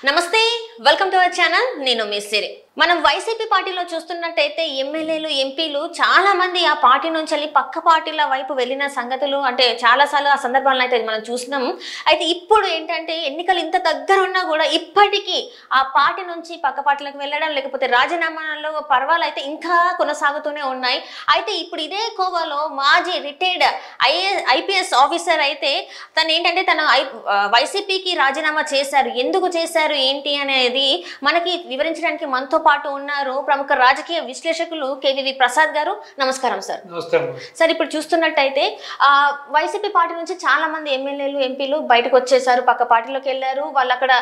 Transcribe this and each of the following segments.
నమస్తే welcome to our channel నేను మీ సిరి మనం వైసీపీ పార్టీలో చూస్తున్నట్టయితే ఎమ్మెల్యేలు ఎంపీలు చాలా మంది ఆ పార్టీ నుంచి వెళ్ళి పక్క పార్టీల వైపు వెళ్ళిన సంగతులు అంటే చాలాసార్లు ఆ సందర్భాలను అయితే మనం చూసినాం. అయితే ఇప్పుడు ఏంటంటే ఎన్నికలు ఇంత దగ్గర ఉన్నా కూడా ఇప్పటికీ ఆ పార్టీ నుంచి పక్క పార్టీలకు వెళ్ళడం లేకపోతే రాజీనామాలో పర్వాలు అయితే ఇంకా కొనసాగుతూనే ఉన్నాయి. అయితే ఇప్పుడు ఇదే కోవాలో మాజీ రిటైర్డ్ ఐపీఎస్ ఆఫీసర్ అయితే తను ఏంటంటే వైసీపీకి రాజీనామా చేశారు. ఎందుకు చేశారు ఏంటి అనేది మనకి వివరించడానికి మనతో పాటు ఉన్నారు ప్రముఖ రాజకీయ విశ్లేషకులు కేవీవి ప్రసాద్ గారు. నమస్కారం సార్. సార్, ఇప్పుడు చూస్తున్నట్టయితే వైసీపీ పార్టీ నుంచి చాలా మంది ఎమ్మెల్యేలు ఎంపీలు బయటకు వచ్చేసారు, పక్క పార్టీలోకి వెళ్ళారు. వాళ్ళు అక్కడ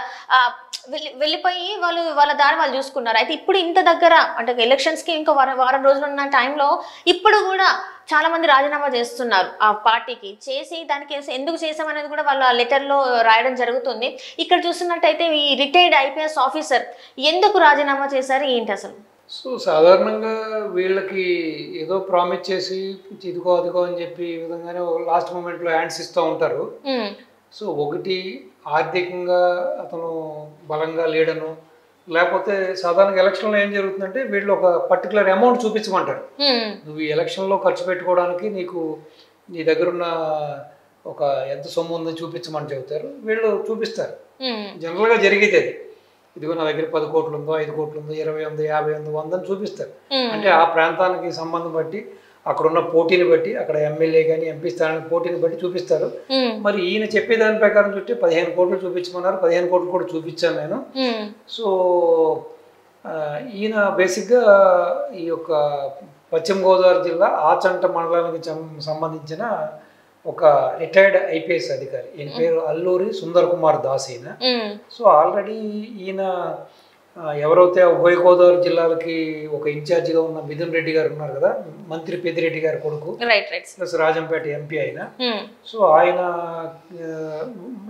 వెళ్ళిపోయి వాళ్ళ దారి వాళ్ళు చూసుకున్నారు. అయితే ఇప్పుడు ఇంత దగ్గర అంటే ఎలక్షన్స్ కి ఇంకో వారం రోజులు ఉన్న టైంలో ఇప్పుడు కూడా చాలా మంది రాజీనామా చేస్తున్నారు. ఆ పార్టీకి చేసి దానికి ఎందుకు చేసామనేది కూడా వాళ్ళ లెటర్ లో రాయడం జరుగుతుంది. ఇక్కడ చూస్తున్నట్టయితే ఈ రిటైర్డ్ ఐపీఎస్ ఆఫీసర్ ఎందుకు రాజీనామా చేశారు ఏంటి అసలు? సో సాధారణంగా వీళ్ళకి ఏదో ప్రామిస్ చేసి ఇదిగో అదిగో అని చెప్పి ఈ విధంగానే లాస్ట్ మూమెంట్లో హ్యాండ్స్ ఇస్తూ ఉంటారు. సో ఒకటి ఆర్థికంగా అతను బలంగా లేడను, లేకపోతే సాధారణంగా ఎలక్షన్లో ఏం జరుగుతుందంటే వీళ్ళు ఒక పర్టికులర్ అమౌంట్ చూపించమంటారు. నువ్వు ఈ ఎలక్షన్లో ఖర్చు పెట్టుకోవడానికి నీకు నీ దగ్గరున్న ఒక ఎంత సొమ్ము ఉందో చూపించమని చెబుతారు. వీళ్ళు చూపిస్తారు. జనరల్గా జరిగేది అది. ఇదిగో నా దగ్గర 10 కోట్లు ఉందో, 5 కోట్లు ఉందో, 20 ఉందో, 50 ఉందో, 100 అని చూపిస్తారు. అంటే ఆ ప్రాంతానికి సంబంధం బట్టి, అక్కడున్న పోటీని బట్టి, అక్కడ ఎమ్మెల్యే కానీ ఎంపీ స్థానానికి పోటీని బట్టి చూపిస్తారు. మరి ఈయన చెప్పే దాని ప్రకారం చూస్తే 15 కోట్లు చూపించమన్నారు. 15 కోట్లు కూడా చూపించాను నేను. సో ఈయన బేసిక్గా ఈ యొక్క పశ్చిమ గోదావరి జిల్లా ఆచంట మండలానికి సంబంధించిన ఒక రిటైర్డ్ ఐపీఎస్ అధికారి. ఈయన పేరు అల్లూరి సుందర్ కుమార్ దాస్. ఈయన సో ఆల్రెడీ ఈయన ఎవరైతే ఉభయ గోదావరి జిల్లాలకి ఒక ఇన్ఛార్జిగా ఉన్న మిథున్ రెడ్డి గారు ఉన్నారు కదా, మంత్రి పెద్దిరెడ్డి గారి కొడుకు, ప్లస్ రాజంపేట ఎంపీ ఆయన. సో ఆయన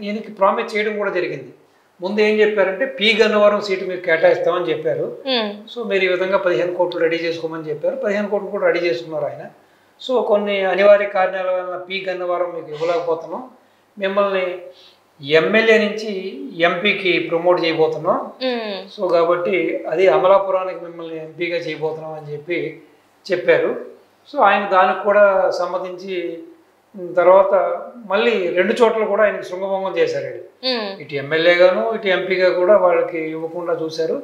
ఈయనకి ప్రామిస్ చేయడం కూడా జరిగింది. ముందు ఏం చెప్పారంటే పి గన్నవరం సీటు మీరు కేటాయిస్తామని చెప్పారు. సో మీరు ఈ విధంగా 15 కోట్లు రెడీ చేసుకోమని చెప్పారు. 15 కోట్లు కూడా రెడీ చేసుకున్నారు ఆయన. సో కొన్ని అనివార్య కారణాల వల్ల పి గన్నవరం మీకు ఇవ్వలేకపోతున్నాం, మిమ్మల్ని ఎమ్మెల్యే నుంచి ఎంపీకి ప్రమోట్ చేయబోతున్నాం. సో కాబట్టి అది అమలాపురానికి మిమ్మల్ని ఎంపీగా చేయబోతున్నాం అని చెప్పారు. సో ఆయన దానికి కూడా సమ్మతించి తర్వాత మళ్ళీ 2 చోట్ల కూడా ఆయన శృంగభంగం చేశారు. ఇటు ఎమ్మెల్యేగాను ఇటు ఎంపీగా కూడా వాళ్ళకి ఇవ్వకుండా చూశారు.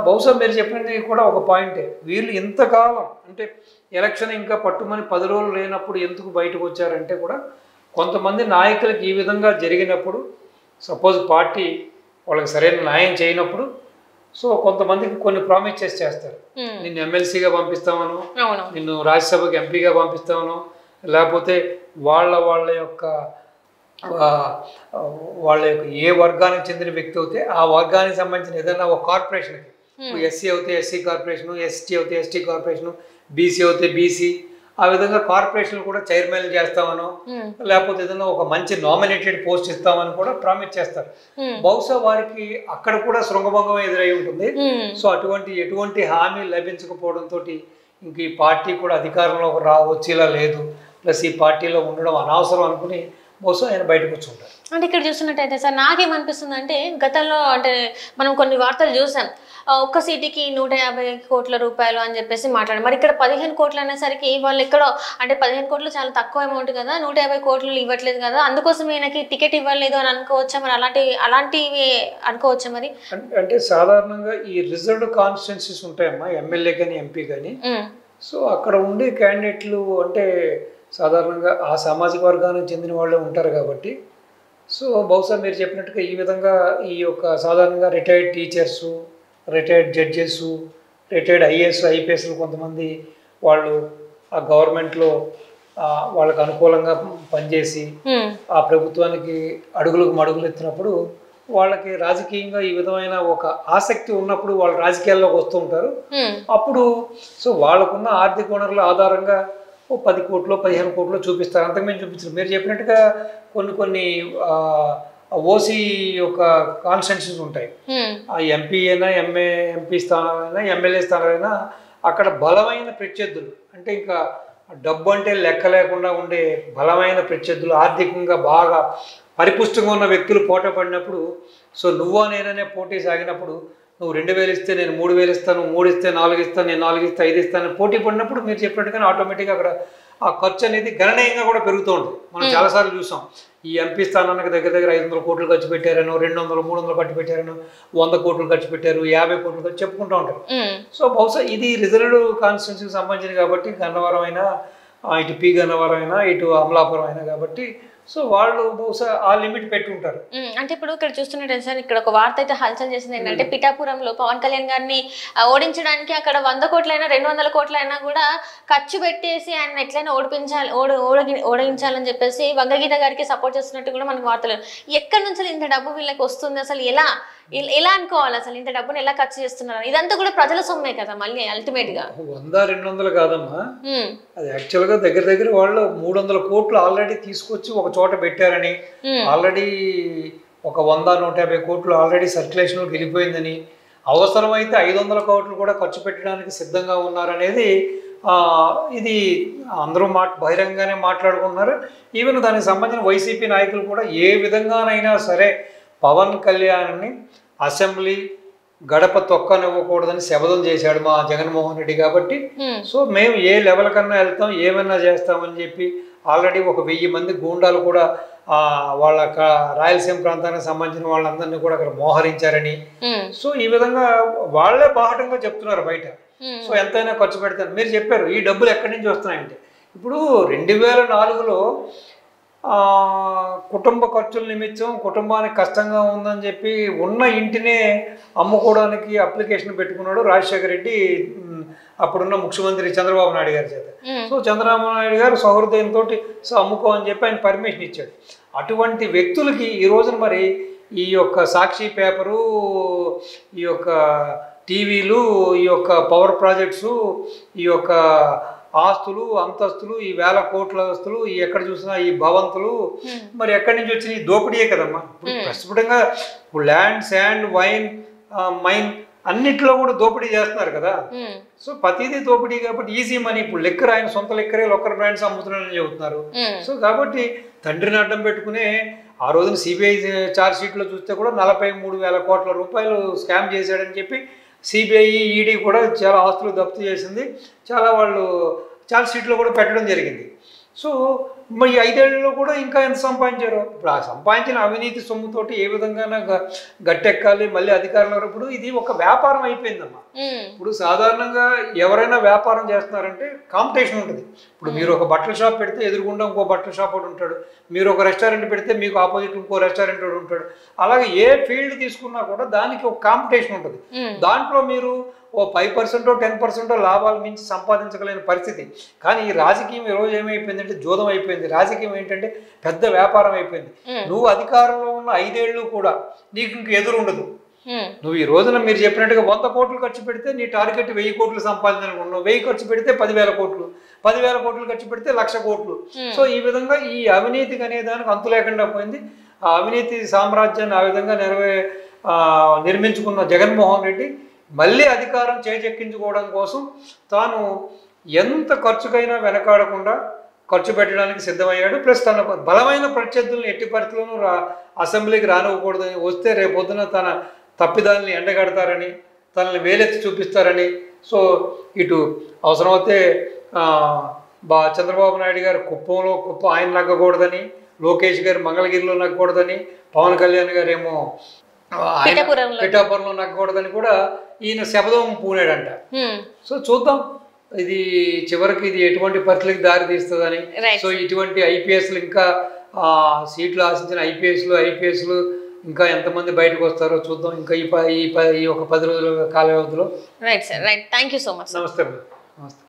బహుశా మీరు చెప్పినది కూడా ఒక పాయింటే. వీళ్ళు ఇంతకాలం అంటే ఎలక్షన్ ఇంకా పట్టుమని 10 రోజులు లేనప్పుడు ఎందుకు బయటకు వచ్చారంటే కూడా కొంతమంది నాయకులకి ఈ విధంగా జరిగినప్పుడు, సపోజ్ పార్టీ వాళ్ళకి సరైన న్యాయం చేయనప్పుడు, సో కొంతమందికి కొన్ని ప్రామిస్ చేస్తారు. నిన్ను ఎమ్మెల్సీగా పంపిస్తామను, నిన్ను రాజ్యసభకి ఎంపీగా పంపిస్తామను, లేకపోతే వాళ్ళ యొక్క ఏ వర్గానికి చెందిన వ్యక్తి అయితే ఆ వర్గానికి సంబంధించిన ఏదైనా ఒక కార్పొరేషన్కి, ఎస్సీ అవుతే ఎస్సీ కార్పొరేషను, ఎస్టీ అవుతే ఎస్టీ కార్పొరేషను, బీసీ అవుతే బీసీ, ఆ విధంగా కార్పొరేషన్ కూడా చైర్మన్ చేస్తామనో, లేకపోతే ఏదైనా ఒక మంచి నామినేటెడ్ పోస్ట్ ఇస్తామని కూడా ప్రామిస్ చేస్తారు. బహుశా వారికి అక్కడ కూడా శృంగభంగం ఎదురై ఉంటుంది. సో ఎటువంటి హామీ లభించకపోవడంతో ఇంక ఈ పార్టీ కూడా అధికారంలో వచ్చేలా లేదు, ప్లస్ ఈ పార్టీలో ఉండడం అనవసరం అనుకుని బహుశా ఆయన బయటకు వచ్చి ఉంటారు. అంటే ఇక్కడ చూస్తున్నట్టయితే సార్ నాకేమనిపిస్తుంది అంటే గతంలో అంటే మనం కొన్ని వార్తలు చూసాం, ఒక్క సీటుకి 150 కోట్ల రూపాయలు అని చెప్పేసి మాట్లాడారు. మరి ఇక్కడ 15 కోట్లు అనేసరికి వాళ్ళు ఎక్కడో అంటే 15 కోట్లు చాలా తక్కువ అమౌంట్ కదా, 150 కోట్లు ఇవ్వట్లేదు కదా, అందుకోసం ఈయనకి టికెట్ ఇవ్వలేదు అని అనుకోవచ్చా? మరి అలాంటివి అనుకోవచ్చా? మరి అంటే సాధారణంగా ఈ రిజర్వ్డ్ కాన్స్టిట్యున్సీస్ ఉంటాయమ్మా, ఎమ్మెల్యే కానీ ఎంపీ కానీ. సో అక్కడ ఉండే క్యాండిడేట్లు అంటే సాధారణంగా ఆ సామాజిక వర్గానికి చెందిన వాళ్ళే ఉంటారు కాబట్టి, సో బహుశా మీరు చెప్పినట్టుగా ఈ విధంగా ఈ యొక్క సాధారణంగా retired teachers, retired judges, retired IAS ఐపీఎస్లు కొంతమంది వాళ్ళు ఆ గవర్నమెంట్లో వాళ్ళకు అనుకూలంగా పనిచేసి ఆ ప్రభుత్వానికి అడుగులకు మడుగులు ఎత్తినప్పుడు వాళ్ళకి రాజకీయంగా ఈ విధమైన ఒక ఆసక్తి ఉన్నప్పుడు వాళ్ళు రాజకీయాల్లోకి వస్తూ ఉంటారు. అప్పుడు సో వాళ్ళకున్న ఆర్థిక వనరుల ఆధారంగా 10 కోట్లు 15 కోట్లు చూపిస్తారు, అంతకుమించి చూపించారు. మీరు చెప్పినట్టుగా కొన్ని ఓసీ యొక్క కాన్స్టిట్యున్సీస్ ఉంటాయి. ఆ ఎంపీ అయినా ఎంపీ స్థానాలైనా ఎమ్మెల్యే స్థానాలైనా అక్కడ బలమైన ప్రత్యర్థులు అంటే ఇంకా డబ్బు అంటే లెక్క లేకుండా ఉండే బలమైన ప్రత్యర్థులు, ఆర్థికంగా బాగా పరిపుష్టంగా ఉన్న వ్యక్తులు పోటీ పడినప్పుడు, సో నువ్వా నేననే పోటీ సాగినప్పుడు, నువ్వు 2000 ఇస్తే నేను 3000 ఇస్తాను, 3 ఇస్తే 4 ఇస్తాను, నేను 4 ఇస్తే 5 ఇస్తాను పోటీ పడినప్పుడు మీరు చెప్పినట్టుగానే ఆటోమేటిక్గా అక్కడ ఆ ఖర్చు అనేది గణనీయంగా కూడా పెరుగుతూ ఉంటుంది. మనం చాలాసార్లు చూసాం. ఈ ఎంపీ స్థానానికి దగ్గర దగ్గర 500 కోట్లు ఖర్చు పెట్టారనో, 200, 300 ఖర్చు పెట్టారనో, 100 కోట్లు ఖర్చు పెట్టారు, 50 కోట్లు ఖర్చు చెప్పుకుంటూ ఉంటారు. సో బహుశా ఇది రిజర్వ్డ్ కాన్స్టిట్యున్సీకి సంబంధించింది కాబట్టి, గన్నవరం అయినా, ఇటు పి గన్నవరం అయినా, ఇటు అమలాపురం అయినా కాబట్టి, సో వాళ్ళు బహుశా ఆ లిమిట్ పెట్టుకుంటారు. అంటే ఇప్పుడు ఇక్కడ చూస్తున్నట్టు సార్, ఇక్కడ ఒక వార్త అయితే హల్చల్ చేసింది ఏంటంటే, పిఠాపురంలో పవన్ కళ్యాణ్ గారిని ఓడించడానికి అక్కడ 100 కోట్లైనా 200 కోట్లైనా కూడా ఖర్చు పెట్టేసి ఆయన ఎట్లయినా ఓడించాలని చెప్పేసి వంగగీత గారికి సపోర్ట్ చేస్తున్నట్టు కూడా మనకు వార్తలు. ఎక్కడి నుంచి ఇంత డబ్బు వీళ్ళకి వస్తుంది, అసలు ఎలా అనుకోవాలి, అసలు ఇంత డబ్బుని ఎలా ఖర్చు చేస్తున్నారు? ఇదంతా కూడా ప్రజల సొమ్మే కదా మళ్ళీ అల్టిమేట్ గా. 100-200 కాదమ్మా, అది యాక్చువల్ గా దగ్గర దగ్గర వాళ్ళు 300 కోట్లు ఆల్రెడీ తీసుకొచ్చి ఒక చోట పెట్టారని, ఆల్రెడీ ఒక 100-150 కోట్లు ఆల్రెడీ సర్క్యులేషన్లోకి వెళ్ళిపోయిందని, అవసరమైతే 500 కోట్లు కూడా ఖర్చు పెట్టడానికి సిద్ధంగా ఉన్నారనేది ఇది అందరూ బహిరంగానే మాట్లాడుకుంటున్నారు. ఈవెన్ దానికి సంబంధించిన వైసీపీ నాయకులు కూడా ఏ విధంగానైనా సరే పవన్ కళ్యాణ్ని అసెంబ్లీ గడప తొక్కనివ్వకూడదని శపథం చేశాడు మా జగన్మోహన్ రెడ్డి. కాబట్టి సో మేము ఏ లెవెల్ కన్నా వెళ్తాం, ఏమైనా చేస్తామని చెప్పి ఆల్రెడీ ఒక 1000 మంది గూండాలు కూడా వాళ్ళ రాయలసీమ ప్రాంతానికి సంబంధించిన వాళ్ళందరినీ కూడా అక్కడ మోహరించారని, సో ఈ విధంగా వాళ్లే బాహటంగా చెప్తున్నారు బయట. సో ఎంతైనా ఖర్చు పెడతారు. మీరు చెప్పారు ఈ డబ్బులు ఎక్కడి నుంచి వస్తున్నాయంటే, ఇప్పుడు 2004లో కుటుంబ ఖర్చుల నిమిత్తం కుటుంబానికి కష్టంగా ఉందని చెప్పి ఉన్న ఇంటినే అమ్ముకోవడానికి అప్లికేషన్ పెట్టుకున్నాడు రాజశేఖర రెడ్డి, అప్పుడున్న ముఖ్యమంత్రి చంద్రబాబు నాయుడు గారి చేత. సో చంద్రబాబు నాయుడు గారు సహృదయంతో సో అమ్ముకో అని చెప్పి ఆయన పర్మిషన్ ఇచ్చాడు. అటువంటి వ్యక్తులకి ఈ రోజున మరి ఈ యొక్క సాక్షి పేపరు, ఈ యొక్క టీవీలు, ఈ యొక్క పవర్ ప్రాజెక్ట్స్, ఈ యొక్క ఆస్తులు అంతస్తులు, ఈ 1000 కోట్ల ఆస్తులు, ఈ ఎక్కడ చూసినా ఈ భవంతులు, మరి ఎక్కడి నుంచి వచ్చిన ఈ దోపిడీయే కదమ్మా. ఇప్పుడు ప్రస్తుతంగా ల్యాండ్, శాండ్, వైన్, మైన్ అన్నిట్లో కూడా దోపిడీ చేస్తున్నారు కదా. సో ప్రతిదీ దోపిడీ కాబట్టి ఈజీ మనీ. ఇప్పుడు లెక్కర్ ఆయన సొంత లెక్కరే లోకల్ బ్రాండ్స్ అమ్ముతున్నారని చెబుతున్నారు. సో కాబట్టి తండ్రిని అడ్డం పెట్టుకునే ఆ రోజున సిబిఐ ఛార్జ్ షీట్లో చూస్తే కూడా 43,000 కోట్ల రూపాయలు స్కామ్ చేశాడని చెప్పి సిబిఐ, ఈడీ కూడా చాలా ఆస్తులు జప్తు చేసింది, చాలా వాళ్ళు ఛార్జ్ షీట్లో కూడా పెట్టడం జరిగింది. సో మరి 5 ఏళ్లలో కూడా ఇంకా ఎంత సంపాదించారు? ఇప్పుడు ఆ సంపాదించిన అవినీతి సొమ్ముతోటి ఏ విధంగా గట్టెక్కాలి, మళ్ళీ అధికారంలో. ఇప్పుడు ఇది ఒక వ్యాపారం అయిపోయిందమ్మా. ఇప్పుడు సాధారణంగా ఎవరైనా వ్యాపారం చేస్తున్నారంటే కాంపిటీషన్ ఉంటుంది. ఇప్పుడు మీరు ఒక బట్టల షాప్ పెడితే ఎదురుగుండా ఇంకో బట్టల షాప్ ఒకటి ఉంటాడు, మీరు ఒక రెస్టారెంట్ పెడితే మీకు ఆపోజిట్ ఇంకో రెస్టారెంట్ ఒకటి ఉంటాడు. అలాగే ఏ ఫీల్డ్ తీసుకున్నా కూడా దానికి ఒక కాంపిటీషన్ ఉంటుంది. దాంట్లో మీరు ఓ 5%, 10% లాభాలు మించి సంపాదించగలిగిన పరిస్థితి. కానీ ఈ రాజకీయం ఈరోజు ఏమైపోయిందంటే జోదం అయిపోయింది. రాజకీయం ఏంటంటే పెద్ద వ్యాపారం అయిపోయింది. నువ్వు అధికారంలో ఉన్న 5 ఏళ్ళు కూడా నీకు ఇంక ఎదురు ఉండదు. నువ్వు ఈ రోజున మీరు చెప్పినట్టుగా 100 కోట్లు ఖర్చు పెడితే నీ టార్గెట్ 1000 కోట్లు సంపాదించాలనుకున్నావు. 1000 ఖర్చు పెడితే 10,000 కోట్లు, 10,000 కోట్లు ఖర్చు పెడితే 1,00,000 కోట్లు. సో ఈ విధంగా ఈ అవినీతికి అనే దానికి అంతు లేకుండా పోయింది. ఆ అవినీతి సామ్రాజ్యాన్ని ఆ విధంగా నిర్మించుకున్న జగన్మోహన్ రెడ్డి మళ్ళీ అధికారం చేజెక్కించుకోవడం కోసం తాను ఎంత ఖర్చుకైనా వెనకాడకుండా ఖర్చు పెట్టడానికి సిద్ధమయ్యాడు. ప్లస్ తన బలమైన ప్రత్యర్థులను ఎట్టి పరిస్థితుల్లోనూ అసెంబ్లీకి రానివ్వకూడదని, వస్తే రేపొద్దున తన తప్పిదాలని ఎండగడతారని, తనని వేలెత్తి చూపిస్తారని. సో ఇటు అవసరమైతే చంద్రబాబు నాయుడు గారు కుప్ప ఆయన నగ్గకూడదని, లోకేష్ గారు మంగళగిరిలో నగ్గకూడదని, పవన్ కళ్యాణ్ గారు ఏమో పిఠాపురంలో నగ్గకూడదని కూడా ఈయన శపథం పూనాడంట. సో చూద్దాం ఇది చివరికి ఇది ఎటువంటి పరిస్థితులకు దారి తీస్తుందని. సో ఇటువంటి ఐపీఎస్లు ఇంకా సీట్లు ఆశించిన ఐపీఎస్లు ఇంకా ఎంతమంది బయటకు వస్తారో చూద్దాం. ఇంకా ఈ ఒక 10 రోజుల కాల వ్యవధిలో. Right sir, right. Thank you so much. నమస్తే.